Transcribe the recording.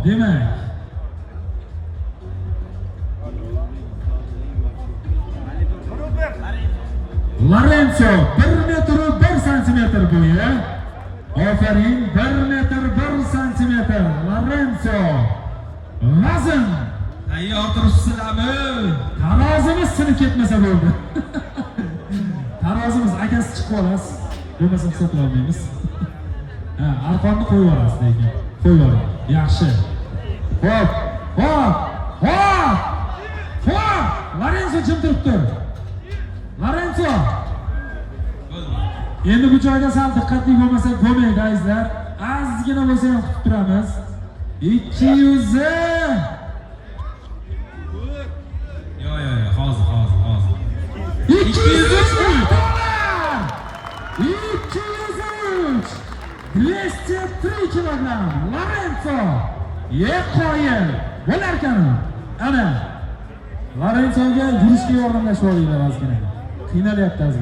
demak. Lorenzo 1 metr 1 santimetr bo'yi. Aferin, 1 metr 1 santimetr. Lorenzo. Vazn. Tayyor turibsizlarmi? Tarozimiz sinib ketmasa bo'ldi. Tarozimiz akasi chiqib olasiz. Bo'lmasa hisoblay olmaymiz. Ha, arqonni qo'yib olasiz lekin. Qo'yib oling. Yaxshi. Hop, hop, hop. Hop! Lorenzo jim turib tur. Lorenzo. Endi bu joyda sal diqqatli bo'lmasak bo'lmaydi azizlar. Azgina bo'lsa ham kutib turamiz. 200. Yo, hozir. 203 dolar. 203. 203 kilogram. Lorenzo. Qoyil. Bo'larkan. Ana. Lorenzoga yurishga yordamlashib olinglar ozgina. Qiynalyapti.